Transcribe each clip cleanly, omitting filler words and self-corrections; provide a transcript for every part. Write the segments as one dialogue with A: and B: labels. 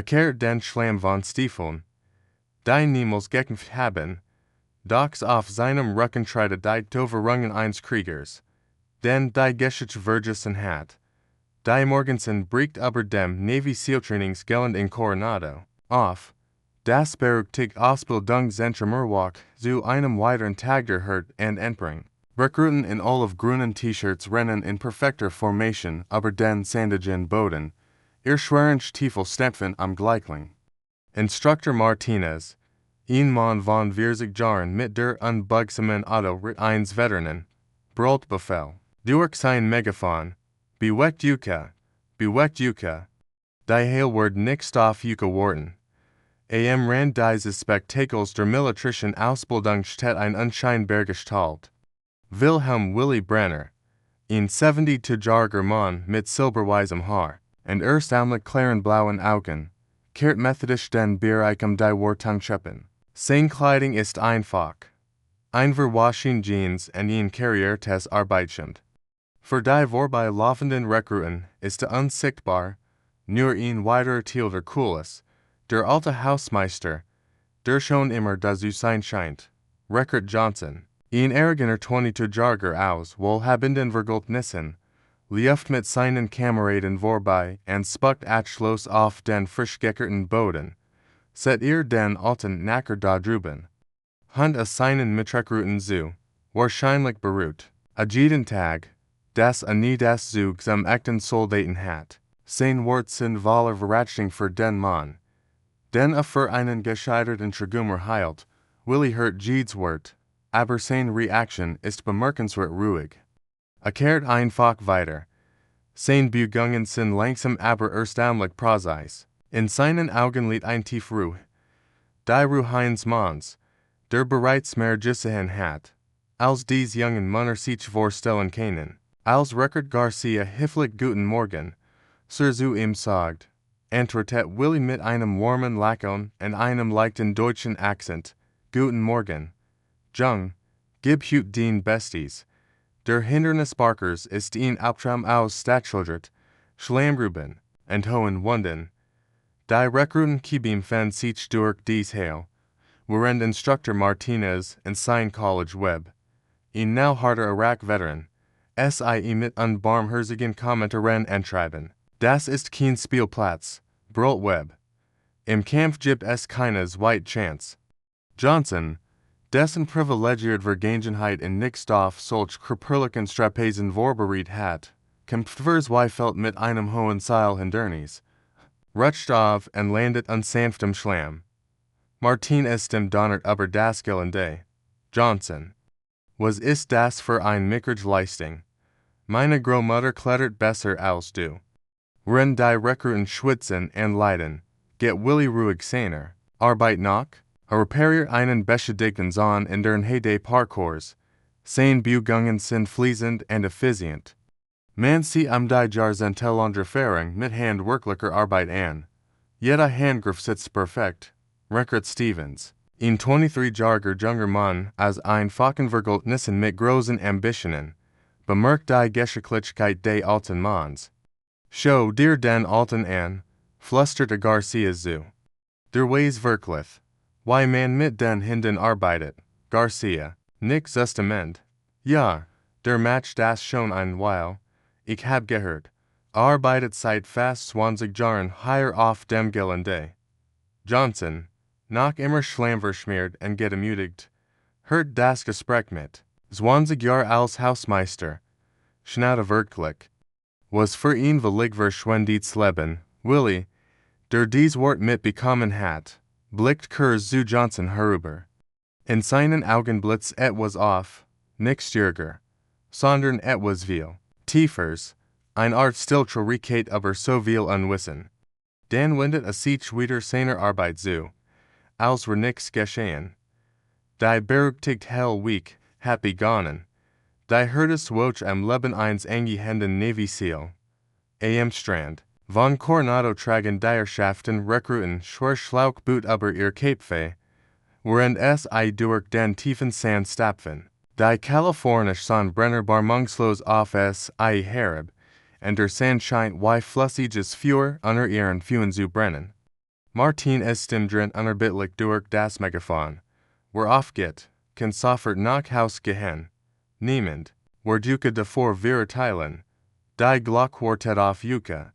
A: Kehrt den Schlamm von Stiefeln, die niemals gekämpft haben, Docs auf seinem Rücken tritte die Toverungen eines Kriegers, denn die Geschichte vergessen hat. Die Morgensen bricht über dem Navy SEAL Trainingsgelände in Coronado auf. Das berüchtigte Ausbildungszentrum Mirwalk zu einem weiteren Tag der Hurt und Entbring. Rekruten in olive-grünen T-Shirts rennen in perfekter Formation über den sandigen Boden, ihr schweren Stiefel stampfen am Gleichling. Instructor Martinez, ein Mann von 40 Jahren mit der unbeugsamen Auto ritt eins Veteranen, brüllt Befehl. Durch sein Megaphon, bewegt Yuka, die Heilwort nicht auf Yuka warten. Am Rand dieses Spektakels der militarischen Ausbildung steht ein unscheinbar Gestalt. Wilhelm Willy Brenner, ein 72-jähriger Mann mit silberweißem Haar, und erstaunlich klaren blauen Augen, kehrt methodisch den Bereich die Wartung schöpfen. Seine Kleidung ist einfach. Ein verwaschen Jeans und ein karriertes Arbeitshemd. Für die vorbei laufenden Rekruten ist unsichtbar, nur ein weiterer Teil der Kulis, der alte Hausmeister, der schon immer da zu sein scheint, Rekrut Johnson, ein arroganter 22-jähriger aus wohlhabenden Verhältnissen, läuft mit seinen Kameraden vorbei und spuckt achtlos auf den frisch geckerten Boden. Seht ihr den alten Nacker da drüben? Hand seinen Mitrekruten zu, wahrscheinlich beruht, jeden Tag, dass nie das Zug zum echten Soldaten hat. Sein Wort sind voller Verachtung für den Mann. Den für einen gescheiterten Dragoner heilt, Willy hört jedes Wort, aber seine Reaktion ist bemerkenswert ruhig. Kehrt einfach weiter. Seine Bewegungen sind langsam aber erstaunlich präzise. In seinen Augen liegt ein tief Ruhe. Die Ruhe eines Manns, der bereits mehr gesehen hat, als dies jungen Männer sich vorstellen können. Als Rekrut Garcia höflich Guten Morgen, Sir zu ihm sagt, antwortet Willy mit einem warmen Lachen und einem leichten deutschen Akzent, Guten Morgen. Jung, gib hut den Besties. Der Hindernisbarkers ist ein Albtraum aus Stadtschildert, Schlammgruben und hohen Wunden. Die Rekruten kieben fan sich durch dies Heil, während Instructor Martinez in sein College Web, ein knallharter Iraq-Veteran, sie mit unbarmherzigen Kommentaren antreiben. Das ist kein Spielplatz, brüllt Webb. Im Kampf gibt es keine zweite Chance. Johnson, dessen privilegiert Vergangenheit in nicht auf solch krüppeligen Strapazen vorbereitet hat, kämpft für Zweifeld mit einem hohen Seilhindernis, rutscht auf und landet unsanftem Schlamm. Martinez dem donnert über das Gelände. Johnson. Was ist das für ein Mickrage Leistung? Meine Großmutter klettert besser als du. Wenn die Rekruten schwitzen und leiden, geht Willy ruhig seiner Arbeit nach, repariert einen beschädigten Zahn in der Heyday Parcours. Seine Bewegungen sind fließend und effizient. Man sieht die Jahrzehntelange mit handwerklicher Arbeit an. Jeder Handgriff sitzt perfekt. Rekrut Stevens, ein 23-jähriger junger Mann aus einfachen Verhältnissen mit großen Ambitionen, bemerkt die Geschicklichkeit des alten Manns. Schau dir den Alten an, flüsterte Garcia zu. Der weiß wirklich, wie man mit den Händen arbeitet, Garcia, nicht justament. Ja, der macht das schon ein Weile. Ich hab gehört, arbeitet seit fast 20 Jahren hier auf dem Gelände. Johnson, noch immer schlammverschmiert und gedemütigt, hört das Gespräch mit. 20 Jahre als Hausmeister. Schnatter wirklich. Was für ihn völlig verschwendetes Leben, Willy, der dies Wort mitbekommen hat, blickt kurz zu Johnson herüber. In seinen Augen blitzt etwas auf, nicht stärker, sondern etwas viel tiefers, eine Art Stilltraurigkeit über so viel Unwissen. Dann wendet sich wieder seiner Arbeit zu, als nichts geschehen. Die berüchtigte Hell Week hat begonnen. Die Herdeswoche am Leben eines eingehenden Navy SEAL. Am Strand. Von Coronado tragen Dirschaften Rekruten schwer Schlauchboot über ihr Köpfe, während durch den tiefen Sand stapfen. Die kalifornische Sonnenbrenner barmungslos auf herab, und der Sand scheint wie flüssiges Feuer unter ihren Füßen zu brennen. Martin es stimmt unerbittlich durch das Megafon. Wer aufgeht, kann sofort nach Haus gehen. Niemand, wer duke davor verurteilen, die Glockquartett auf Yucca.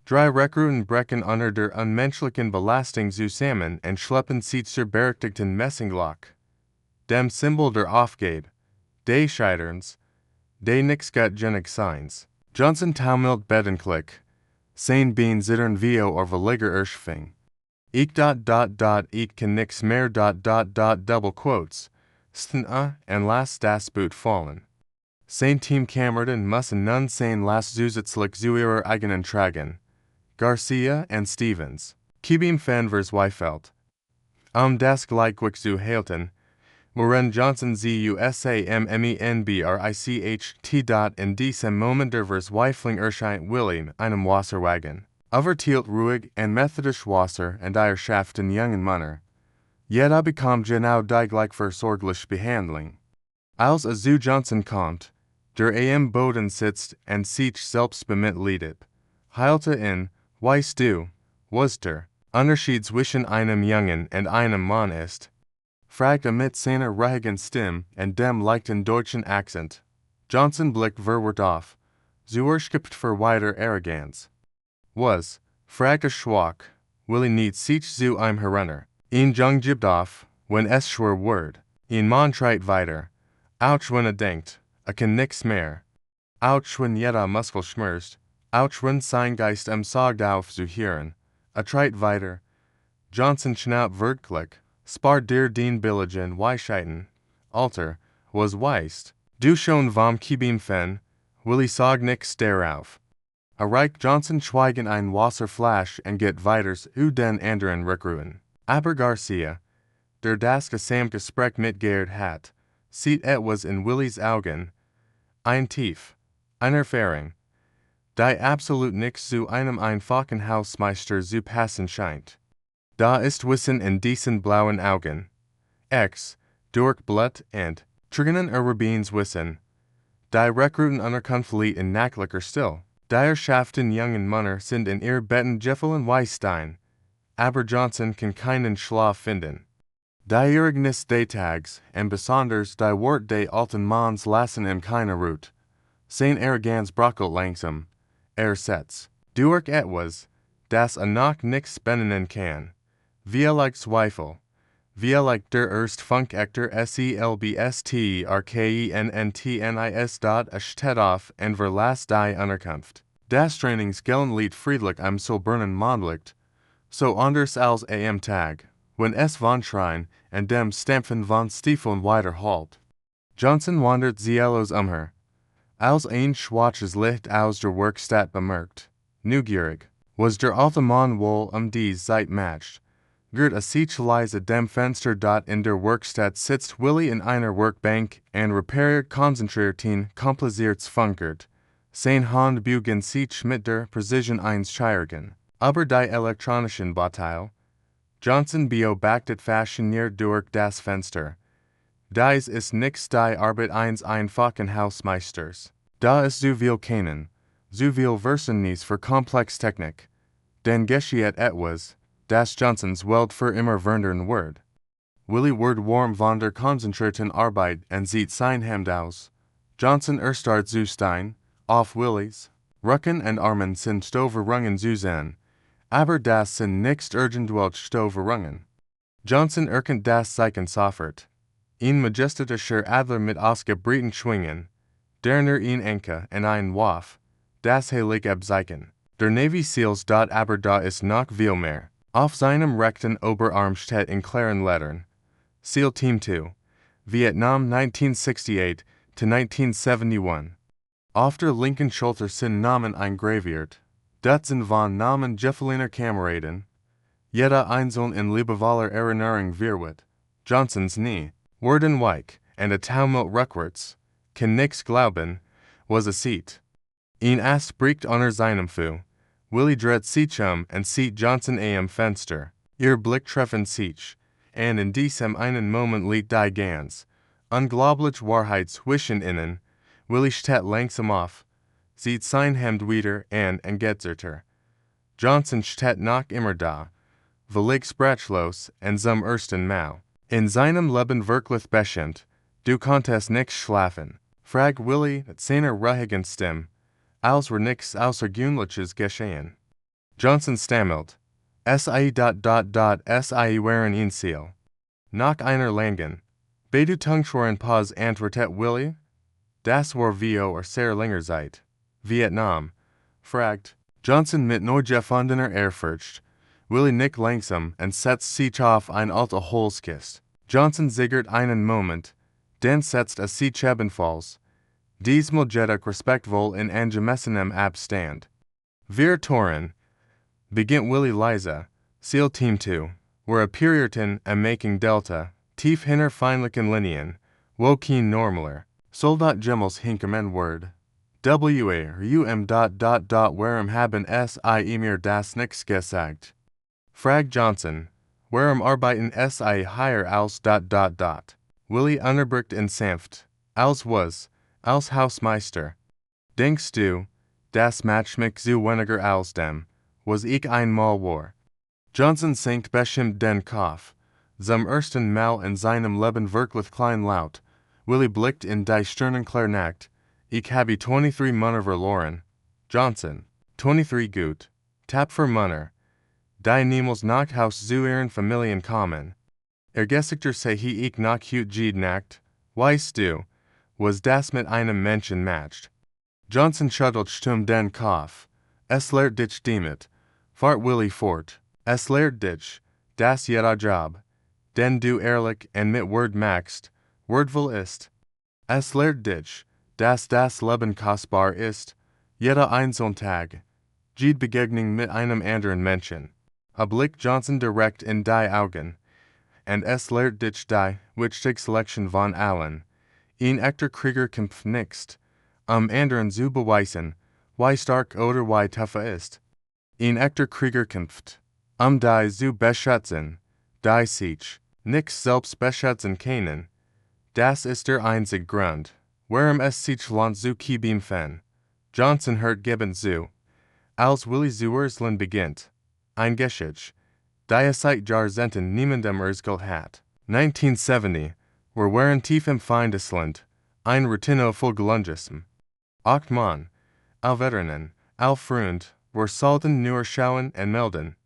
A: Drei Rekruten brechen unter der unmenschlichen Belastung zusammen und schleppen sie zur berechtigten Messinglock. Dem Symbol der Aufgabe, des Scheiterns, des Nichtgenig Seins. Johnson taumelt bedenklich. Sein Bein zittern vio or verliger Erschfing. Ich kann nix mehr double quotes. Sten and las das Boot fallen. Sein Teamkameraden müssen nun sein las zusätzlich zu ihrer eigenen tragen. Garcia and Stevens. Kibim fan vers Weifeld. Das gleichweg zu halten, worin Johnson ZUSAMMENBRICHT. In diesem Moment der vers Weifling erscheint William, einem Wasserwagen. Overtielt ruhig and methodisch Wasser and Eierschaft den jungen Manner. Jeder bekommt genau die gleich versorgliche Behandlung. Als zu Johnson kommt, der am Boden sitzt und sich selbst bemitleidet, heilte in, weißt du, was der Unterschied zwischen einem Jungen und einem Mann ist? Fragt mit seiner ruhigen Stimme und dem leichten deutschen Akzent. Johnson blickt verwirrt auf. Zuerst für weiter Arroganz. Was, fragt schwach, will nicht sich zu einem Herrenner. Ihn jung gibt auf, wenn es schwer wird. Ihn Mann treit weiter. Auch wenn denkt, kann nix mehr. Auch wenn jeder Muskel schmerzt. Auch wenn sein Geist sagt auf zu hören. Treit weiter. Johnson schnaubt wirklich. Spart der den billigen Weisheiten. Alter, was weißt, du schon vom Kibim fen, will ich sag nix darauf. Erreicht Johnson schweigen ein Wasserflasch und geht weiters den anderen Rekruten. Aber Garcia, der das Gesamtgespräch mitgehört hat, sieht etwas in Willys Augen. Ein Tief, eine Erfahrung, die absolut nix zu einem einfachen Hausmeister zu passen scheint. Da ist Wissen in diesen blauen Augen. Durch Blut und Tränen Beins Wissen. Die Rekruten unter Konflikt in nacklicher Still. Die Eierschaften jungen Männer sind in ihr Betten Jiffel und Weißstein. Aber Johnson kann keinen Schlaf finden. Die Ereignis des Tags, und besonders die Wort des alten Manns lassen ihm keine Ruhe. Sein Arroganz brockelt langsam. Setzt durch etwas, das noch nix benennen kann. Wie like Zweifel. Wie like der erst Funkactor SELBSTRKENNTNIS. Steht auf und verlasst die Unterkunft. Das Trainingsgelände liegt friedlich am silbernen Mondlicht. So anders als am Tag, wenn es von Schreien und dem Stampfen von Stiefeln weiterhallt. Johnson wandert ziellos umher. Als ein schwaches Licht aus der Werkstatt bemerkt. Neugierig, was der alte Mann wohl die Zeit macht. Gert sich leise dem Fenster. In der Werkstatt sitzt Willy in einer Werkbank und repariert konzentrierten kompliziertes Funkert. Sein Hand bügen sich mit der Precision eines Chirurgen. Aber die elektronischen Bauteile. Johnson beobachtet fasziniert durch das Fenster. Dies ist nix die Arbeit eines einfachen Hausmeisters. Da ist so viel kennen, so viel Verständnis für Komplextechnik. Denn geschieht etwas, das Johnsons Welt für immer verwundern wird. Willy wird warm von der konzentrierten Arbeit und sieht sein Hemd aus. Johnson erstarrt zu stein, auf Willys Rücken und Armen sind Stoverungen zu sehen, aber das sind nicht irgendwelche Stoverungen. Johnson erkennt das Zeichen sofort. Ein majestätischer Adler mit ausgebreiten Schwingen, der ihn Enke und ein Waff, das heilig Abzeichen. Der Navy Seals. Aber da ist noch viel mehr. Auf seinem rechten Oberarm steht in klaren Lettern. SEAL Team 2. Vietnam 1968 to 1971. Auf der linken Schulter sind Namen eingraviert. Dutzend von Namen Gefälliger Kameraden. Jeder einzeln in liebevoller Erinnerung wird. Johnsons nie. Worden weich, und taumelt rückwärts. Kann nix glauben, was sieht. Ihn bricht unter seinem Fu. Willy dreht sich und sieht Johnson am Fenster. Ihr Blick treffen sich, und in diesem einen Moment liegt die ganz unglaubliche Wahrheit zwischen ihnen. Willy steht langsam auf, sieht sein Hemd wieder und geht weiter. Johnson steht noch immer da, Velig sprachlos, en zum ersten Mal. In seinem Leben wirklich bestimmt, du konntest nicht schlafen. Frag Willi at seiner ruhigen Stimme, als war nichts Außergewöhnliches geschehen. Johnson stammelt, Sie waren ein Seal. Nach einer langen, Bedeutungsschweren Pause antwortet Willi, das war vor sehr langer Zeit. Vietnam, fragt Johnson mit neu gefundener Ehrfurcht. Willi nickt langsam und setzt sich auf ein alte Holzkist. Johnson zögert einen Moment, dann setzt sich ebenfalls. Diesmal jedoch respektvoll in angemessenem Abstand. Wir Toren, beginnt Willi leise, SEAL Team 2, wir apparierten am Making Delta, tief hinter feindlichen Linien, wo kein normaler Soldat Jemmels hinkommen Word. Warum haben Sie mir das nicht gesagt? Frag Johnson, warum arbeiten Sie hier als Willi unterbricht in sanft, als Hausmeister. Denkst du, das macht mich so weniger als dem, was ich einmal war? Johnson senkt bestimmt den Kopf, zum ersten Mal in seinem Leben wirklich kleinlaut. Willi blickt in die Sternenklar Nacht. Ich habe 23 Männer verloren. Johnson, 23 gut. Tapfer Männer. Die niemals nach Haus zu ihren Familien kommen. Gesichter sehe ich noch heute jede Nacht. Weißt du, was das mit einem Menschen macht? Johnson schüttelt stumm den Kopf. Es lehrt dich damit. Fahrt Willi fort. Es lehrt dich, das jeder Job, den du ehrlich und mit Word machst, wordvoll ist. Es lehrt dich, dass das Leben kostbar ist, jeder einzelne Tag. Jede Begegnung mit einem anderen Menschen. Blick Johnson direkt in die Augen. Und es lehrt dich die wichtigste Lektion von allen. Ein echter Krieger kämpft nicht, anderen zu beweisen, wie stark oder wie tough ist. Ein echter Krieger kämpft, die zu beschützen, die sich nicht selbst beschützen können. Das ist der einzige Grund, warum es sich lohnt zu kämpfen. Johnson hört geben zu. Als Willi zu erzählen beginnt, ein Geschichte, die seit Jahrzehnten niemandem erzählt hat. 1970, wir waren tief im Feindesland, ein Routine voll Gelungesem. 8 Mann, alle Veteranen, alle Freund, wir sollten nur schauen und melden.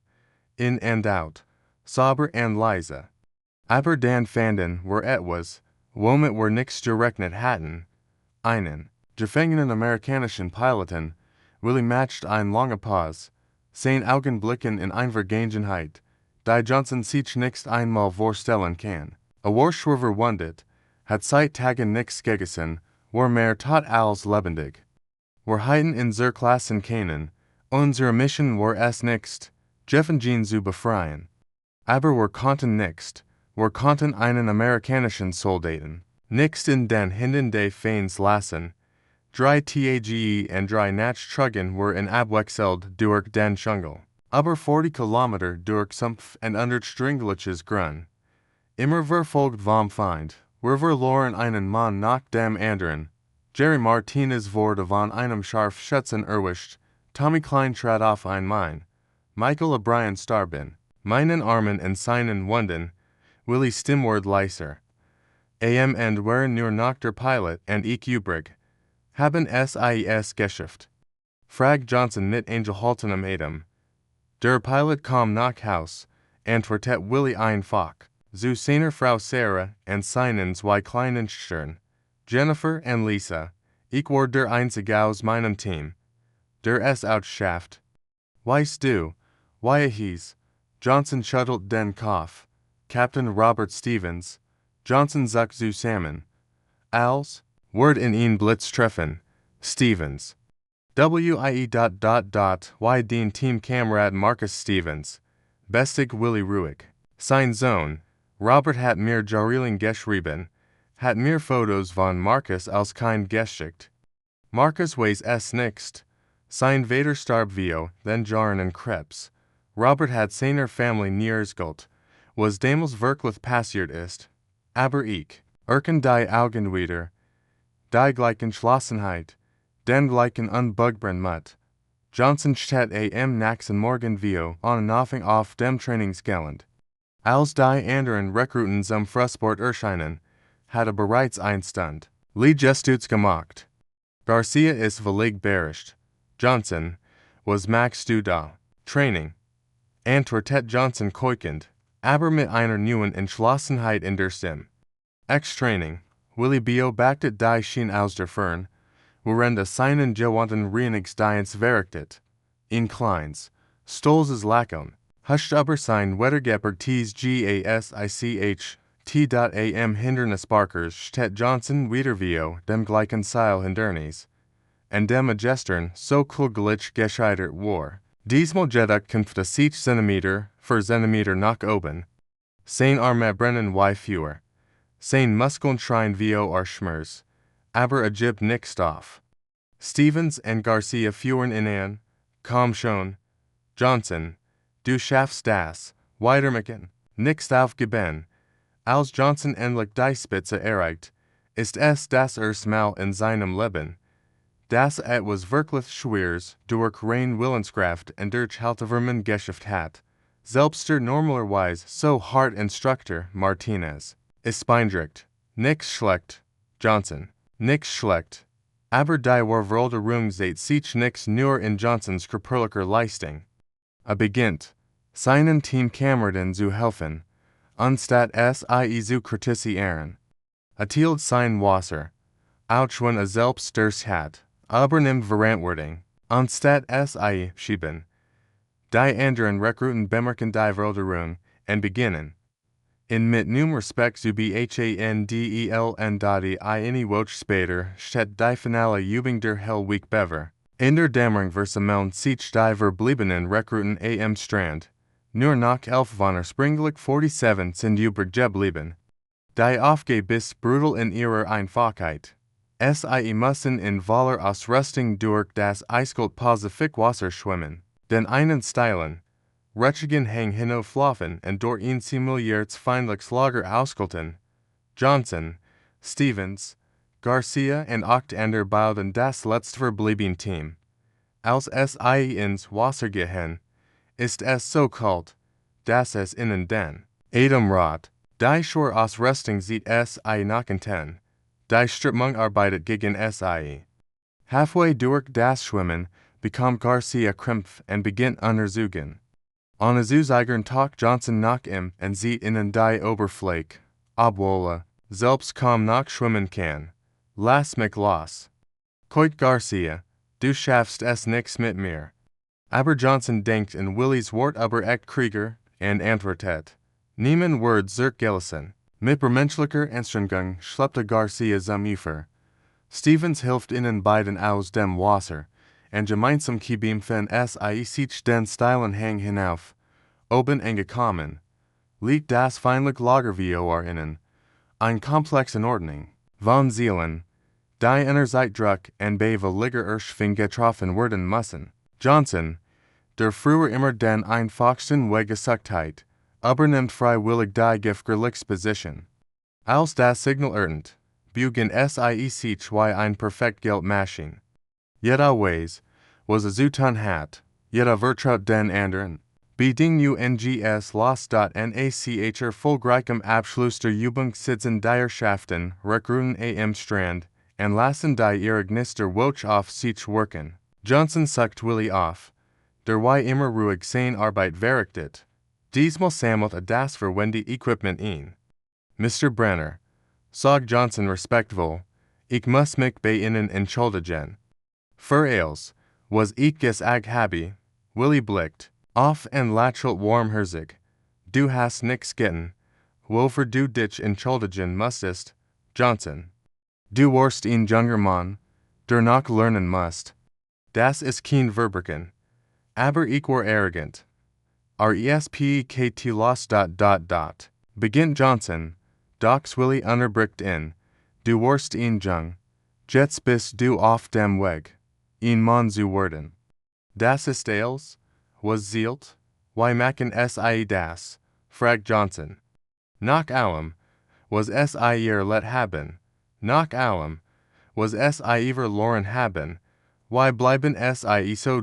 A: In and out, sauber und leise. Aber dann fanden wir etwas, womit wir nichts gerechnet hatten. Einen gefangenen amerikanischen Piloten. Willi macht eine lange Pause, sein Augenblicken in einer Vergangenheit, die Johnson sich nicht einmal vorstellen kann. War schwer verwundet, hat seit Tagen nichts gegessen, war mehr tot als lebendig. Wir hatten in zur Klassen kennen, unsere Mission war es nicht, Jeffenjean zu befreien. Aber wir konnten nicht, wir konnten einen amerikanischen Soldaten, nicht in den Händen des Feinds lassen. 3 Tage und 3 Nachtstrugen were abwechselt durch den Dschungel. Aber 40 Kilometer durch Sumpf und unerstringliches Grün. Immer verfolgt vom Feind, wir verloren einen Mann nach dem anderen. Jerry Martinez wurde von einem Scharfschützen erwischt. Tommy Klein trat auf ein Mine. Michael O'Brien starben. Meinen Armen und seinen Wunden. Willi Stimmword leiser. Und waren nur noch der Pilot und ich übrig. Haben SIS geschafft. Frag Johnson mit angehaltenem Atem. Der Pilot kam nach Haus, antwortet Willi einfach. Zu seiner Frau Sarah und seinen 2 kleinen Schüchtern. Jennifer und Lisa. Ich war der einzige aus meinem Team. Der es outschafft. Weißt du, wie hieß? Johnson schüttelt den Kopf. Captain Robert Stevens. Johnson sagt zusammen. Als Word in ihn Blitz treffen. Stevens. Wie den Teamkamerad Marcus Stevens. Bestig Willi ruhig. Sein Sohn, Robert hat mir Jahrelang geschrieben, hat mir Fotos von Marcus als Kind geschickt. Marcus weiß es nicht. Sein Vater starb den Jahren und Krebs. Robert hat seiner Familie nie erzählt, was damals wirklich passiert ist. Aber ich, die Augen wieder, die gleiche Entschlossenheit, den gleichen unbugbaren Mut. Johnson steht am nächsten Morgen vio aufing auf dem Trainingsgelände. Als die anderen Rekruten zum Frustsport erscheinen, hatte bereits eine Stunde Liegestütz gemacht. Garcia ist völlig beherrscht. Johnson, was machst du da? Training. Antwortet Johnson keuchend, aber mit einer neuen Entschlossenheit in der Stimme. Training. Willi beobachtet die Schien aus der Fern, worin das seinen Gewandten Reinigsdienst verrichtet. In Kleins, stolzes Lachen, huscht aber sein Wettergepertes Gasich, T.am Hindernisbarkers steht Johnson wieder vio dem gleichen Seil Hindernis. And dem Magestern so kugelig gescheitert war. Diesmal jedoch 50 cm für Zentimeter nach oben. Seine Arme brennen wie Feuer. Seine Muskeln schreien vio Schmerz. Aber gibt nichts auf. Stevens und Garcia fuhren an. Komm schon. Johnson, du schaffst das. Weitermachen. Nichts aufgeben. Als Johnson endlich die Spitze erreicht, ist es das erste Mal in seinem Leben, dass etwas wirklich Schweres durch rein Willenskraft und durch Haltevermen geschafft hat. Selbst der normalerweise so hart Instructor Martinez ist beeindruckt. Nix schlecht, Johnson. Nix schlecht. Aber die Verwilderung sieht sich nix nur in Johnsons körperlicher Leistung. Beginnt, seinen Teamkameraden zu helfen, anstatt sie zu kritisieren. Tielt sein Wasser, auch wenn selbst Durst hat, aber nimmt Verantwortung, anstatt sie schieben. Die anderen Rekruten bemerken die Verwilderung und beginnen, in mit neuem Respekt zu behandeln, da die eine Woche später steht die finale Übung der Hellweek bever. In der Dämmerung versammeln sich die verbliebenen Rekruten am Strand. Nur nach 11 Wanner springlich 47 sind übrig geblieben. Die Aufgabe ist brutal in ihrer Einfachheit. Sie müssen in voller Ausrüstung durch das eiskalt Pazifikwasser schwimmen, den einen steilen, rutschigen Hang hinauflaufen und durch ein simuliertes feindliches Lager auskalten. Johnson, Stevens, Garcia und 8 andere bilden das letzte verbliebene Team. Als sie ins Wasser gehen, ist es so kalt, dass es ihnen den Atem rot. Die Schworausrüstung sieht sie nachenten. Die Strömung arbeitet gegen sie. Halfway durch das Schwimmen bekommt Garcia Krämpfe und beginnt untersuchen. An zu eigenen Tag Johnson nach ihm und sieht ihnen die Oberfläche, obwohl selbst kaum noch schwimmen kann. Lass mich los. Keut Garcia, du schaffst es nix mit mir. Aber Johnson denkt in Willis Wort über echt Krieger und antwortet. Niemand wird zurückgelassen. Mit menschlicher Anstrengung schleppte Garcia zum Ufer. Stevens hilft ihnen beiden aus dem Wasser, und gemeinsam bekämpfen sie sich den steilen Hang hinauf. Oben angekommen, liegt das feindliche Lager vor ihnen. Ein Komplex in Ordnung. Von Seelen, die einerseits Druck und bewilliger Erschwing getroffen werden müssen. Johnson, der früher immer den einfachsten Weg gesucht hat, übernimmt freiwillig die Gefährlichsposition. Als das Signal ertönt, bügen sie sich wie ein perfekt Geldmaschine. Jeder weiß, was zu tun hat, jeder vertraut den anderen. Bedingungen los nach erfolgreichem Abschluss der Übung sitzen die Herrschaften Rekruten am Strand und lassen die Ereignister Woche auf sich wirken. Johnson sucht Willi auf, der wie immer ruhig seine Arbeit verrichtet. Diesmal sammelt das verwendete Equipment ein. Mr. Brenner, sagt Johnson respektvoll, ich muss mich bei Ihnen entschuldigen. Für alles, was ich gesagt habe, Willi blickt auf und lächelt warmherzig. Du hast nichts getan, wofür du dich entschuldigen musstest, Johnson. Du warst ein junger Mann, der noch lernen musst. Das ist kein Verbrechen. Aber ich war arrogant. Respekt los. Beginnt Johnson, doch Willi unterbricht ihn. Du warst ein Jung. Jetzt bist du auf dem Weg, ein Mann zu werden. Das ist alles, was zählt? Wie machen sie das? Fragt Johnson. Nach allem, was sie erlebt haben, nach allem, was sie verloren haben, Why bleiben sie so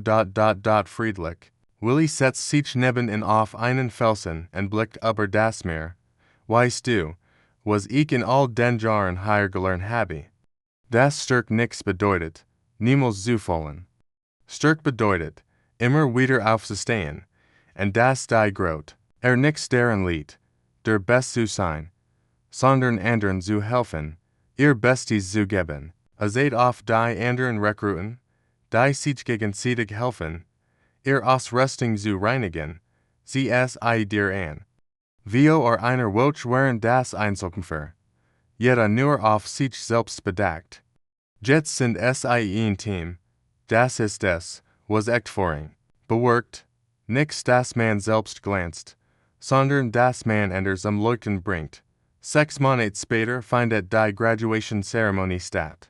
A: friedlich? Willi setzt sich neben ihn auf einen Felsen und blickt über das Meer. Weißt du, was ich in all den Jahren hier gelernt habe? Das Stärk nix bedeutet, niemals zu fallen. Stärk bedeutet, immer wieder aufzustehen, und das die Grot, nix daran liegt, der Best zu sein, sondern anderen zu helfen, ihr Bestes zu geben, seht auf die anderen Rekruten, die sich gegenseitig helfen, ihr Ausrüstung zu reinigen, sie es dir an. Vio einer Woche während das Einzelkämpfer. Jeder nur auf sich selbst bedacht. Jetzt sind sie ein Team, das ist es, was echt voring. Bewirkt, nix das man selbst glänzt, sondern das man anders am Leuchten bringt. 6 Monate später findet die Graduation-Zeremonie statt.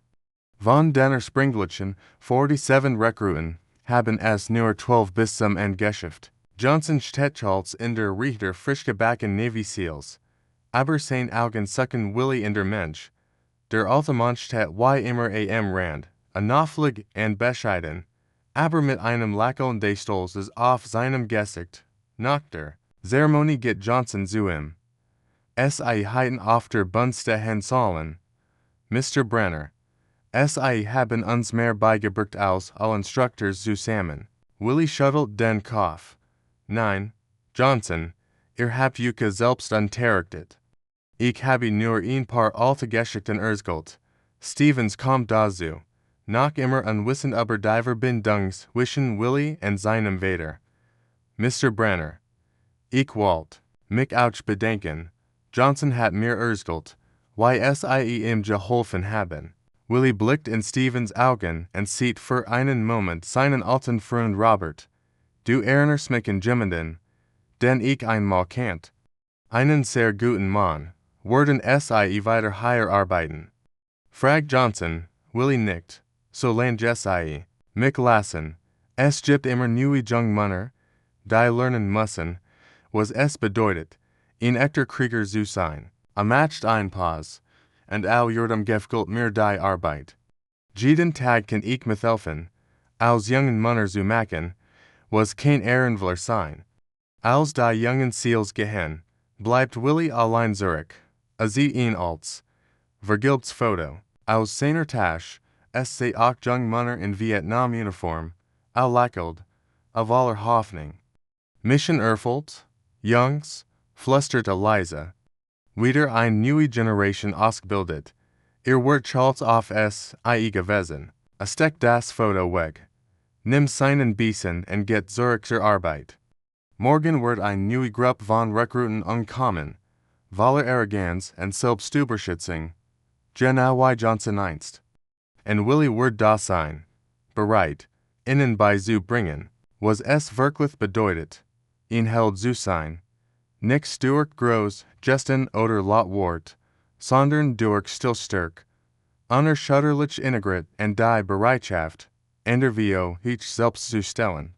A: Von den Springlichen 47 Rekruten haben es nur 12 bis zum Ende geschafft. Johnson steht als in der Richter frisch gebacken Navy Seals, aber sein Augen suchen Willi in der Mensch. Der alte Mann steht wie immer am Rand, nachflig und bescheiden, aber mit einem Lächeln des Stolzes auf seinem Gesicht. Nach der Zeremonie geht Johnson zu ihm. Sie heiten auf der Bundstehen sollen. Mr. Brenner. Sie haben uns mehr beigebracht als alle Instructors zusammen. Willi schüttelt den Kopf. Nein, Johnson, ihr habt euch selbst unterrichtet. Ich habe nur ein paar alte Geschichten erzählt. Stevens kommt dazu. Noch immer unwissend über die Verbindung zwischen Willi und seinem Vater. Mr. Brenner. Ich wollte mich auch bedenken. Johnson hat mir erzählt, wie sie ihm geholfen haben. Willi blickt in Stevens Augen und sieht für einen Moment seinen alten Freund Robert. Du erinnerst mich an jemanden, den ich einmal kennt. Einen sehr guten Mann. Werden sie weiter hier arbeiten? Fragt Johnson. Willi nickt. Solange sie mich lassen. Es gibt immer neue junge Männer, die lernen müssen, was es bedeutet, ein echter Krieger zu sein. Macht ein Pause, und all ihrem gefällt mir die Arbeit. Jeden Tag kann ich mithelfen, als jungen Männer zu machen, was kein Ehrenwiller sein. Als die jungen Seals gehen, bleibt Willi allein zurück. Sie ihn als Vergilbsfoto aus seiner Tasche, es sie auch junge Männer in Vietnam-Uniform, lächelt, voller Hoffnung. Mission erfüllt, Jungs, flüsterte Liza. Wieder eine neue Generation ausgebildet. Ihr wird stolz auf sie gewesen. Steckt das Foto weg. Nimm seinen Bissen und geht zurück zur Arbeit. Morgen wird eine neue Gruppe von Rekruten ankommen, voller Arroganz und Selbstüberschätzung. Genau wie Johnson einst. Und Willi wird da sein, bereit, ihnen beizubringen, was es wirklich bedeutet, ein Held zu sein. Nicht durch groß Gesten oder Lautwort, sondern durch Stillstärke, unerschütterlich integriert und die Bereitschaft, Interview sich selbst zu stellen.